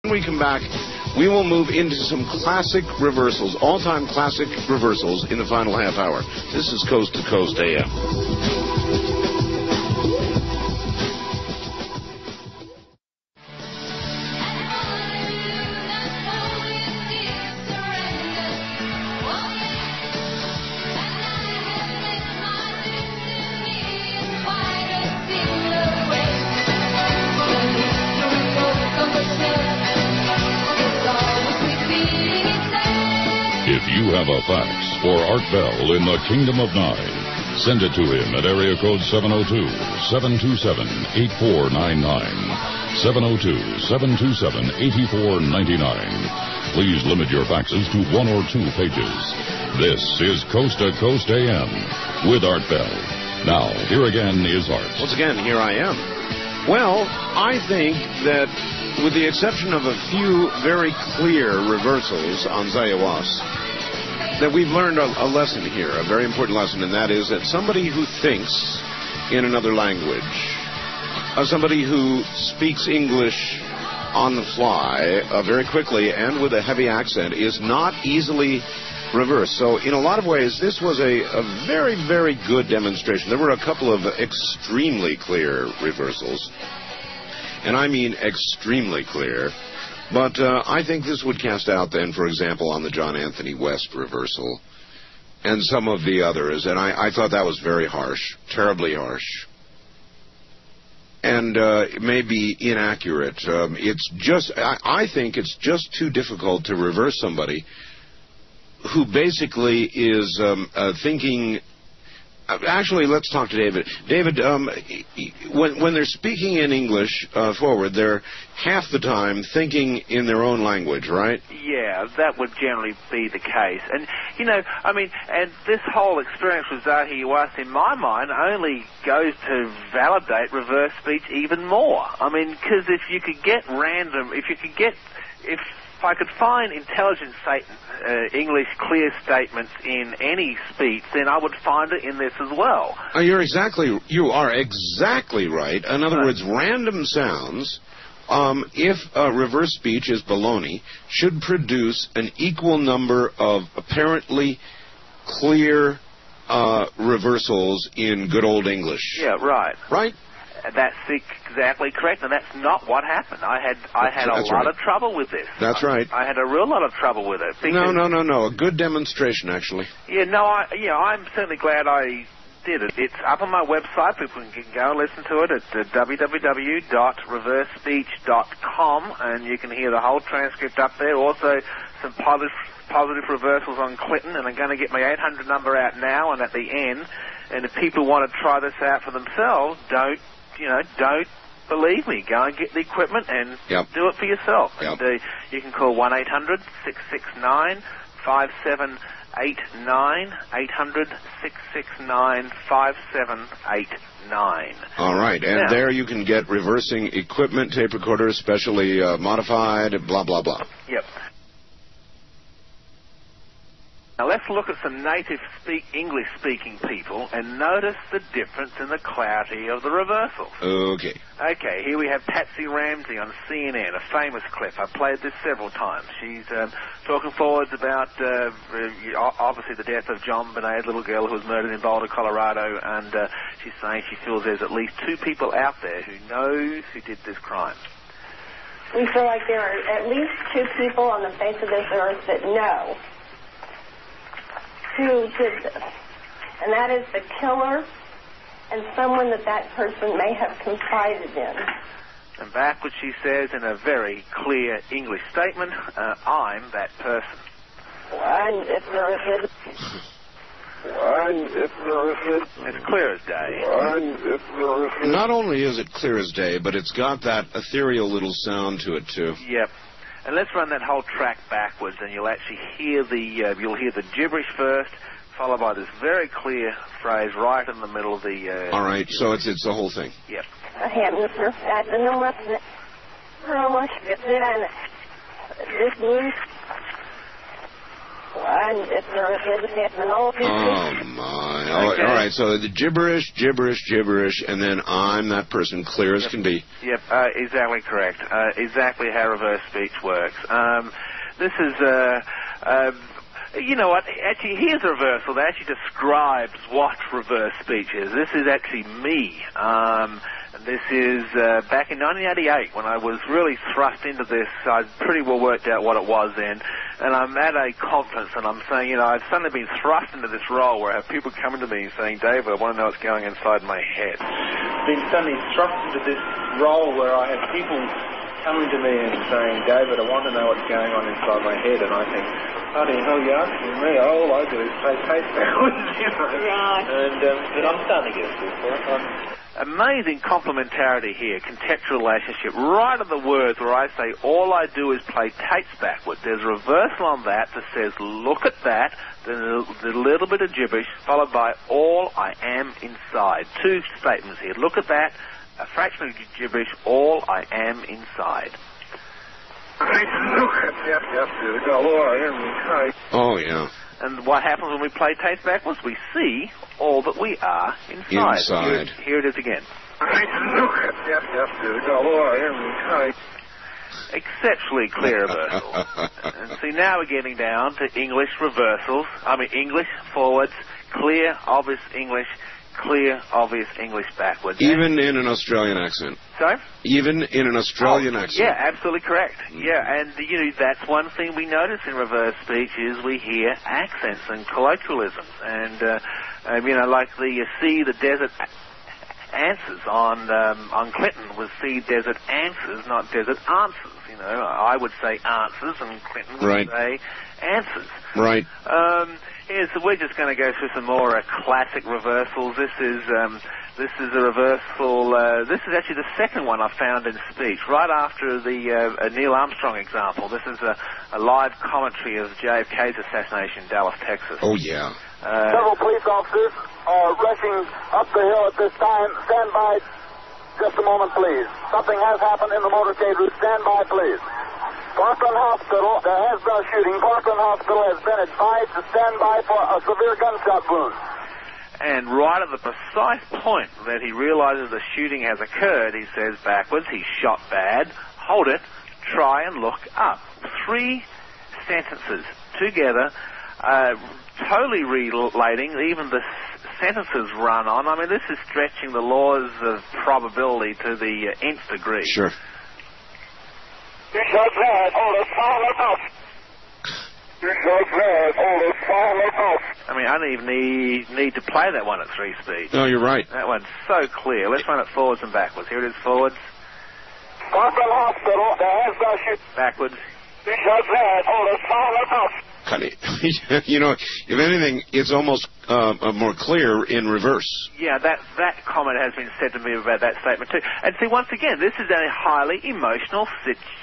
When we come back, we will move into some classic reversals, all-time classic reversals in the final half hour. This is Coast to Coast AM. If you have a fax for Art Bell in the Kingdom of Nye, send it to him at area code 702-727-8499. 702-727-8499. Please limit your faxes to 1 or 2 pages. This is Coast to Coast AM with Art Bell. Now, here again is Art. Once again, here I am. Well, I think that with the exception of a few very clear reversals on Zayawas, that we've learned a lesson here, a very important lesson, and that is that somebody who thinks in another language, somebody who speaks English on the fly very quickly and with a heavy accent is not easily reversed. So in a lot of ways, this was a very, very good demonstration. There were a couple of extremely clear reversals, and I mean extremely clear. But I think this would cast out then, for example, on the John Anthony West reversal and some of the others. And I thought that was very harsh, terribly harsh. And it may be inaccurate. It's just, I think it's just too difficult to reverse somebody who basically is thinking. Actually, let's talk to David. David, when they're speaking in English forward, they're half the time thinking in their own language, right? Yeah, that would generally be the case. And, you know, I mean, and this whole experience with Zayawas, in my mind, only goes to validate reverse speech even more. I mean, because if you could get if I could find intelligent English clear statements in any speech, then I would find it in this as well. You are exactly right. In other words, random sounds, if reverse speech is baloney, should produce an equal number of apparently clear reversals in good old English. Yeah, right. Right? That's exactly correct, and that's not what happened. I had a lot of trouble with this. That's right. I had a real lot of trouble with it. No. A good demonstration, actually. Yeah, no, I'm certainly glad I did it. It's up on my website. People can go and listen to it at www.reversespeech.com, and you can hear the whole transcript up there. Also, some positive reversals on Clinton, and I'm going to get my 800 number out now and at the end. And if people want to try this out for themselves, don't believe me. Go and get the equipment and do it for yourself. Yep. And you can call 1-800-669-5789, 800-669-5789. All right, and there you can get reversing equipment, tape recorders, specially modified, blah, blah, blah. Yep. Now let's look at some native English-speaking people and notice the difference in the clarity of the reversals. Okay. Okay, here we have Patsy Ramsey on CNN, a famous clip. I've played this several times. She's talking forwards about, obviously, the death of John Bonet, a little girl who was murdered in Boulder, Colorado, and she's saying she feels there's at least 2 people out there who knows who did this crime. We feel like there are at least 2 people on the face of this earth that know who did this, and that is the killer and someone that person may have confided in. And back what she says in a very clear English statement, I'm that person. It's clear as day. Not only is it clear as day, but it's got that ethereal little sound to it, too. Yep. And let's run that whole track backwards, and you'll actually hear you'll hear the gibberish first, followed by this very clear phrase right in the middle of the... All right, so it's the whole thing. Yep. Oh, my. Okay. All right, so the gibberish, and then I'm that person, clear as can be. Yep, exactly correct. Exactly how reverse speech works. This is, you know what, actually, here's a reversal that actually describes what reverse speech is. This is actually me. This is back in 1988 when I was really thrust into this. I'd pretty well worked out what it was then. And I'm at a conference and I'm saying, you know, I've suddenly been thrust into this role where I have people coming to me and saying, David, I want to know what's going inside my head. I've been suddenly thrust into this role where I have people coming to me and saying, David, I want to know what's going on inside my head. And I think, how the hell are you asking me? All I do is play tape backwards, you know. Right. And but I'm starting to get a feel for it. Amazing complementarity here, contextual relationship, right at the words where I say all I do is play tapes backwards. There's a reversal on that says look at that, then a little bit of gibberish followed by all I am inside. Two statements here. Look at that, a fraction of gibberish, all I am inside. Oh, yeah. And what happens when we play tapes backwards? We see all that we are inside. Here it is again. Exceptionally clear reversal. And see, now we're getting down to English reversals. English forwards, clear, obvious English, clear, obvious English backwards. Even in an Australian accent. Sorry? Even in an Australian accent. Yeah, absolutely correct. Yeah, and, you know, that's one thing we notice in reverse speech is we hear accents and colloquialisms. And, you know, like you see the desert answers on Clinton was see desert answers, not desert answers. You know, I would say answers and Clinton would say answers. Right. So we're just going to go through some more classic reversals. This is a reversal. This is actually the second one I found in speech, right after the Neil Armstrong example. This is a live commentary of JFK's assassination in Dallas, Texas. Oh, yeah. Several police officers are rushing up the hill at this time. Stand by just a moment, please. Something has happened in the motorcade route. Stand by, please. Parkland Hospital, there has been a shooting. Parkland Hospital has been advised to stand by for a severe gunshot wound. And right at the precise point that he realizes the shooting has occurred, he says backwards, he's shot bad, hold it, try and look up. 3 sentences together, totally relating, even the sentences run on. This is stretching the laws of probability to the nth degree. Sure. You shot bad, hold it, follow up. You shot bad, hold it, follow up. I don't even need to play that one at 3 speed. No, you're right. That one's so clear. Let's run it forwards and backwards. Here it is, forwards. Parkland Hospital, there has been a shooting. Backwards. You shot bad, hold it, follow up. You know, if anything, it's almost more clear in reverse. Yeah, that comment has been said to me about that statement too. And see, once again, this is a highly emotional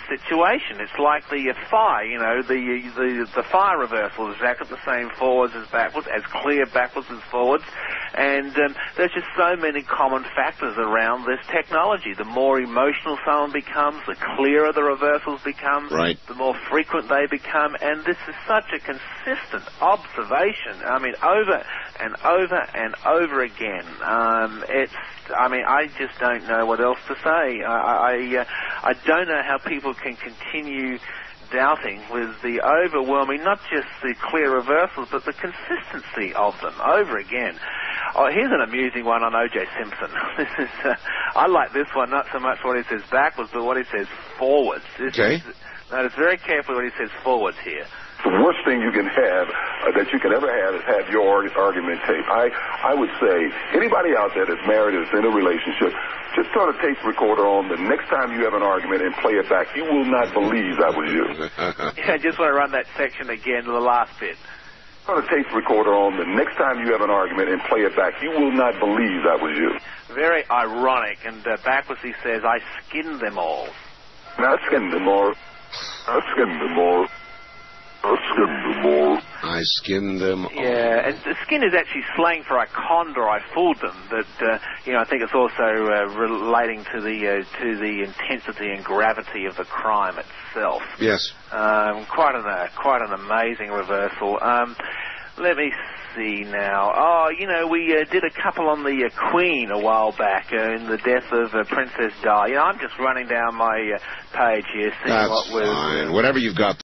situation. It's like the fire, you know, the fire reversal is exactly the same forwards as backwards, as clear backwards as forwards. And there's just so many common factors around this technology. The more emotional someone becomes, the clearer the reversals become, right. The more frequent they become, and this is such a consistent observation. Over and over and over again. I just don't know what else to say. I don't know how people can continue doubting with the overwhelming, not just the clear reversals, but the consistency of them over again. Oh, here's an amusing one on O.J. Simpson. This is, I like this one, not so much what he says backwards, but what he says forwards. Notice very carefully what he says forwards here. The worst thing you can have, that you can ever have, is have your argument tape. I would say, anybody out there that's married or is in a relationship, just turn a tape recorder on the next time you have an argument and play it back. You will not believe that was you. I just want to run that section again, the last bit. Turn a tape recorder on the next time you have an argument and play it back. You will not believe that was you. Very ironic, and backwards he says, I skinned them all. Not skinned them all. I skinned them all. I skinned them all. Yeah, and the skin is actually slang for I conned or I fooled them. But I think it's also relating to the intensity and gravity of the crime itself. Yes. Quite an amazing reversal. Let me see now. Oh, we did a couple on the Queen a while back in the death of Princess Di. I'm just running down my page here, seeing That's what was. Fine. Whatever you've got